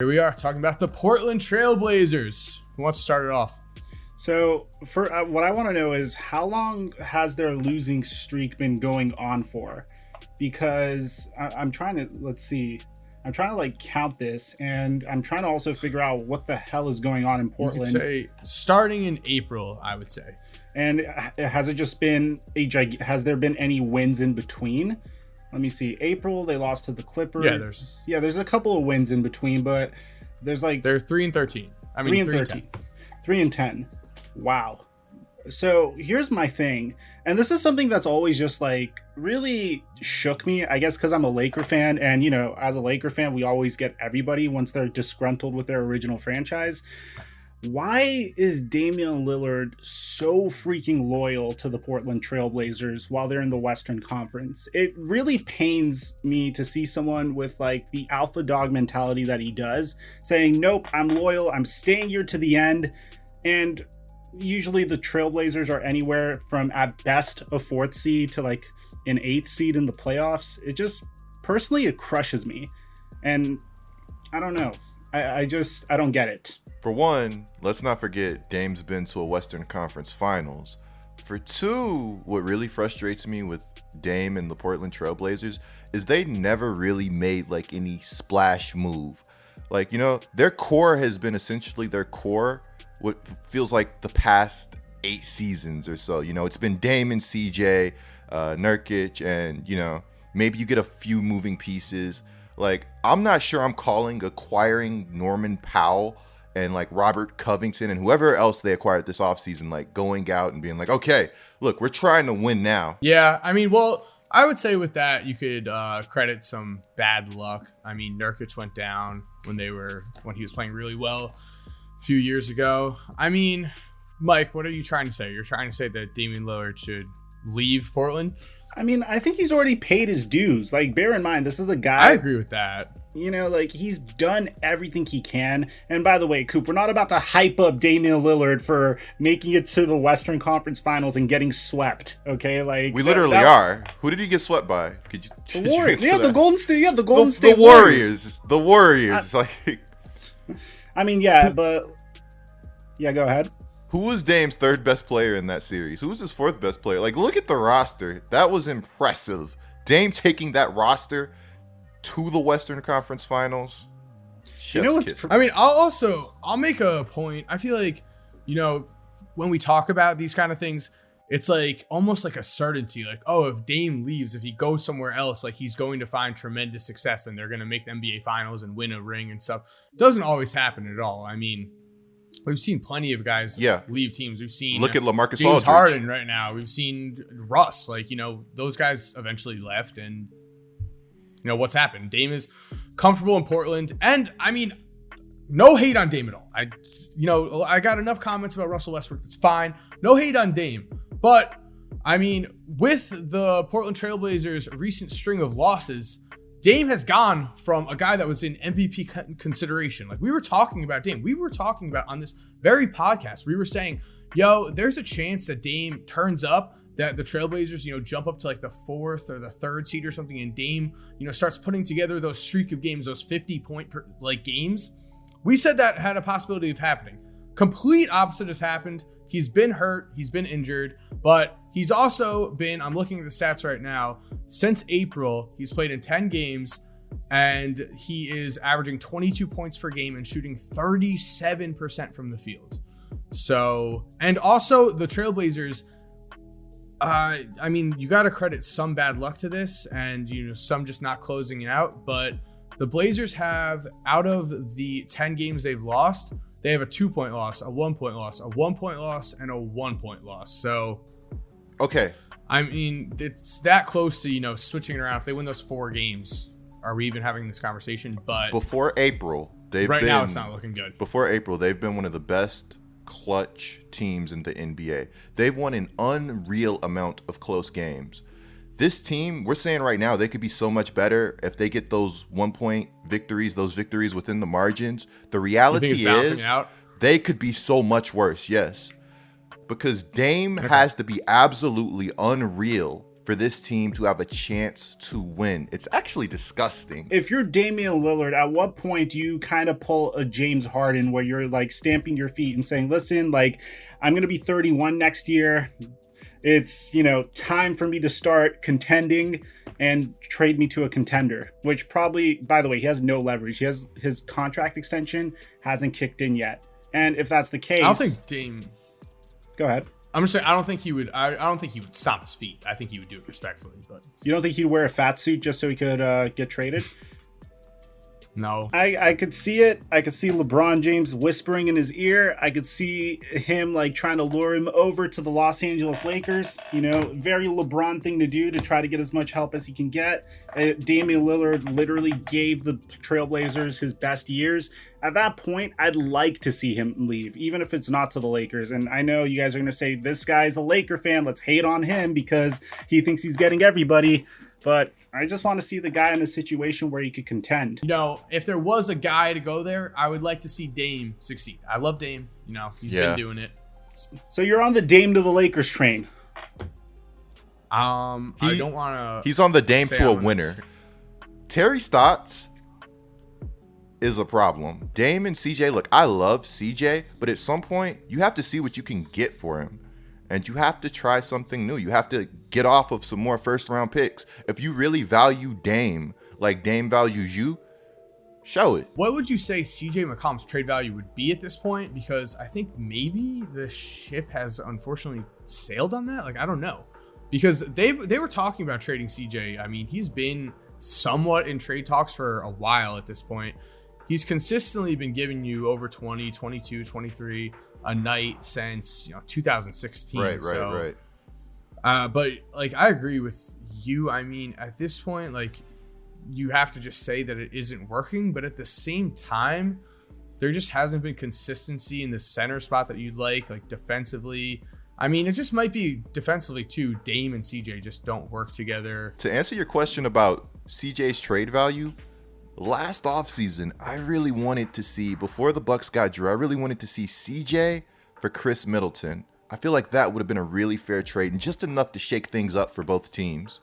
Here we are talking about the Portland Trailblazers. Who wants to start it off? So, for what I want to know is how long has their losing streak been going on for? Because I'm trying to, I'm trying to like count this, and I'm trying to also figure out what the hell is going on in Portland. You could say starting in April, I would say. And has it just been has there been any wins in between? Let me see. April, they lost to the Clippers. There's a couple of wins in between, but there's like they're 3-13. I mean 3-13. 3-10. Wow. So here's my thing, and this is something that's always just like really shook me, I guess, because I'm a Laker fan, and you know, as a Laker fan, we always get everybody once they're disgruntled with their original franchise. Why is Damian Lillard so freaking loyal to the Portland Trailblazers while they're in the Western Conference? It really pains me to see someone with like the alpha dog mentality that he does, saying, nope, I'm loyal, I'm staying here to the end. And usually the Trailblazers are anywhere from at best a 4th seed to like an 8th seed in the playoffs. It just, personally, it crushes me. And I don't know. I don't get it. For one, let's not forget Dame's been to a Western Conference Finals. For two, what really frustrates me with Dame and the Portland Trailblazers is they never really made like any splash move. Like, you know, their core has been essentially their core, what feels like the past 8 seasons or so. You know, it's been Dame and CJ, Nurkic, and, you know, maybe you get a few moving pieces. Like, I'm not sure I'm calling acquiring Norman Powell and like Robert Covington and whoever else they acquired this offseason, like going out and being like, okay, look, we're trying to win now. Yeah, I mean, well, I would say with that, you could credit some bad luck. I mean, Nurkic went down when he was playing really well a few years ago. I mean, Mike, what are you trying to say? You're trying to say that Damian Lillard should leave Portland? I mean, I think he's already paid his dues. Like, bear in mind, this is a guy. I agree with that. You know, like, he's done everything he can. And by the way, Coop, we're not about to hype up Damian Lillard for making it to the Western Conference Finals and getting swept. Okay, like we literally are. Who did he get swept by? The Warriors. Yeah, the Golden State. Yeah, the Golden State Warriors. The Warriors. I mean, yeah, but yeah, go ahead. Who was Dame's 3rd best player in that series? Who was his 4th best player? Like, look at the roster. That was impressive. Dame taking that roster to the Western Conference Finals. You know what's I mean, I'll make a point. I feel like, you know, when we talk about these kind of things, it's like almost like a certainty. Like, oh, if Dame leaves, if he goes somewhere else, like he's going to find tremendous success and they're going to make the NBA Finals and win a ring and stuff. It doesn't always happen at all. I mean, we've seen plenty of guys leave teams. We've seen look at LaMarcus James Aldridge. Harden right now. We've seen Russ. Like, you know, those guys eventually left, and you know what's happened. Dame is comfortable in Portland, and I mean, no hate on Dame at all. I got enough comments about Russell Westbrook. It's fine. No hate on Dame, but I mean, with the Portland Trailblazers' recent string of losses, Dame has gone from a guy that was in MVP consideration. Like, we were talking about Dame. We were talking about on this very podcast. We were saying, yo, there's a chance that Dame turns up, that the Trailblazers, you know, jump up to like the 4th or the 3rd seed or something, and Dame, you know, starts putting together those streak of games, those 50-point games. We said that had a possibility of happening. Complete opposite has happened. He's been hurt. He's been injured, but he's also been, I'm looking at the stats right now, since April, he's played in 10 games and he is averaging 22 points per game and shooting 37% from the field. So, and also the Trailblazers, I mean, you got to credit some bad luck to this and, you know, some just not closing it out, but the Blazers have, out of the 10 games they've lost, they have a 2-point loss, a 1-point loss, a 1-point loss, and a 1-point loss. So, okay. I mean, it's that close to, you know, switching it around. If they win those 4 games, are we even having this conversation? But before April, now it's not looking good. Before April, they've been one of the best clutch teams in the NBA. They've won an unreal amount of close games. This team, we're saying right now, they could be so much better if they get those 1-point victories, those victories within the margins. The reality is they could be so much worse, yes. Because Dame has to be absolutely unreal for this team to have a chance to win. It's actually disgusting. If you're Damian Lillard, at what point do you kind of pull a James Harden where you're like stamping your feet and saying, listen, like, I'm going to be 31 next year. It's, time for me to start contending and trade me to a contender, which probably, by the way, he has no leverage. His contract extension hasn't kicked in yet. And if that's the case, I don't think Dame. Go ahead. I'm just saying, I don't think he would. I don't think he would stomp his feet. I think he would do it respectfully. But you don't think he'd wear a fat suit just so he could get traded? No. I could see it. I could see LeBron James whispering in his ear. I could see him like trying to lure him over to the Los Angeles Lakers. Very LeBron thing to do to try to get as much help as he can get. Damian Lillard literally gave the Trailblazers his best years. At that point, I'd like to see him leave, even if it's not to the Lakers. And I know you guys are going to say, this guy's a Laker fan. Let's hate on him because he thinks he's getting everybody. But I just want to see the guy in a situation where he could contend. If there was a guy to go there, I would like to see Dame succeed. I love Dame. He's been doing it. So you're on the Dame to the Lakers train. I don't want to. He's on the Dame to a winner. Terry Stotts is a problem. Dame and CJ, look, I love CJ, but at some point, you have to see what you can get for him. And you have to try something new. You have to get off of some more first-round picks. If you really value Dame, like Dame values you, show it. What would you say CJ McCollum's trade value would be at this point? Because I think maybe the ship has unfortunately sailed on that. I don't know. Because they were talking about trading CJ. I mean, he's been somewhat in trade talks for a while at this point. He's consistently been giving you over 20, 22, 23 a night since 2016. Right. But I agree with you. I mean, at this point, you have to just say that it isn't working. But at the same time, there just hasn't been consistency in the center spot that you'd like defensively. I mean, it just might be defensively too. Dame and CJ just don't work together. To answer your question about CJ's trade value, last offseason, I really wanted to see, before the Bucks got Drew, I really wanted to see CJ for Chris Middleton. I feel like that would have been a really fair trade and just enough to shake things up for both teams.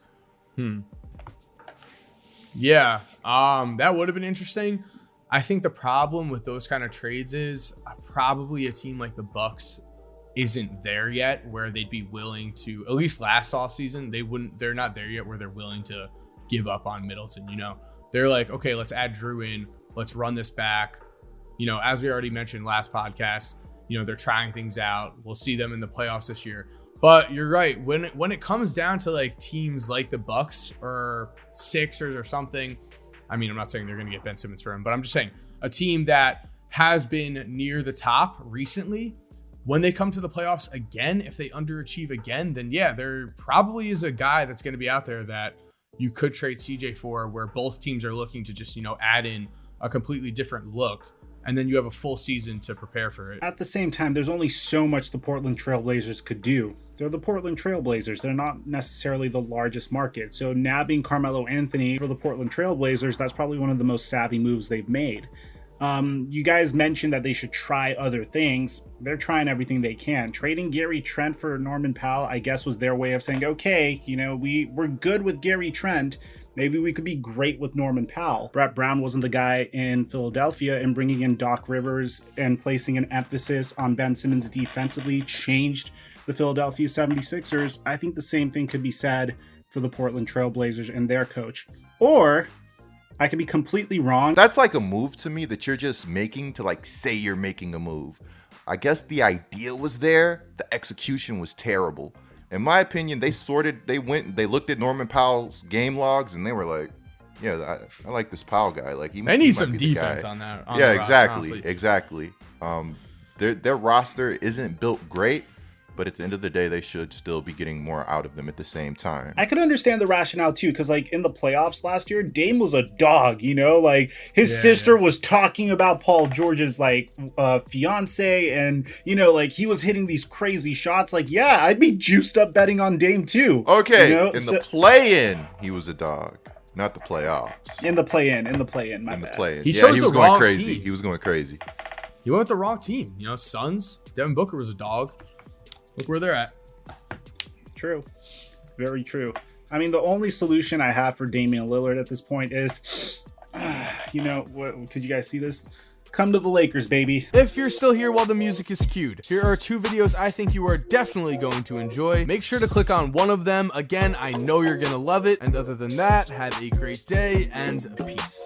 Yeah, that would have been interesting. I think the problem with those kind of trades is probably a team like the Bucks isn't there yet where they'd be willing to, at least last offseason, they're not there yet where they're willing to give up on Middleton, They're like, okay, let's add Drew in. Let's run this back. As we already mentioned last podcast, they're trying things out. We'll see them in the playoffs this year. But you're right. When it comes down to teams like the Bucks or Sixers or something, I mean, I'm not saying they're going to get Ben Simmons for him, but I'm just saying a team that has been near the top recently, when they come to the playoffs again, if they underachieve again, then yeah, there probably is a guy that's going to be out there that you could trade CJ for, where both teams are looking to just, add in a completely different look. And then you have a full season to prepare for it. At the same time, there's only so much the Portland Trailblazers could do. They're the Portland Trailblazers. They're not necessarily the largest market. So nabbing Carmelo Anthony for the Portland Trailblazers, that's probably one of the most savvy moves they've made. You guys mentioned that they should try other things. They're trying everything they can. Trading Gary Trent for Norman Powell, I guess, was their way of saying, okay, we're good with Gary Trent. Maybe we could be great with Norman Powell. Brett Brown wasn't the guy in Philadelphia, and bringing in Doc Rivers and placing an emphasis on Ben Simmons defensively changed the Philadelphia 76ers. I think the same thing could be said for the Portland Trailblazers and their coach. Or I could be completely wrong. That's like a move to me that you're just making to say you're making a move. I guess the idea was there. The execution was terrible. In my opinion, they looked at Norman Powell's game logs and they were like, yeah, I like this Powell guy. They need some defense on that. Yeah, exactly. Their roster isn't built great, but at the end of the day, they should still be getting more out of them at the same time. I could understand the rationale too, because in the playoffs last year, Dame was a dog, his sister was talking about Paul George's fiance, and he was hitting these crazy shots. I'd be juiced up betting on Dame too. Okay, the play-in, he was a dog. Not the playoffs. In the play-in, my bad. He chose was the going wrong crazy. team. He was going crazy. He went with the wrong team. Suns, Devin Booker was a dog. Look where they're at. True. Very true. I mean, the only solution I have for Damian Lillard at this point is, could you guys see this? Come to the Lakers, baby. If you're still here while the music is cued, here are 2 videos I think you are definitely going to enjoy. Make sure to click on one of them. Again, I know you're gonna love it. And other than that, have a great day and peace.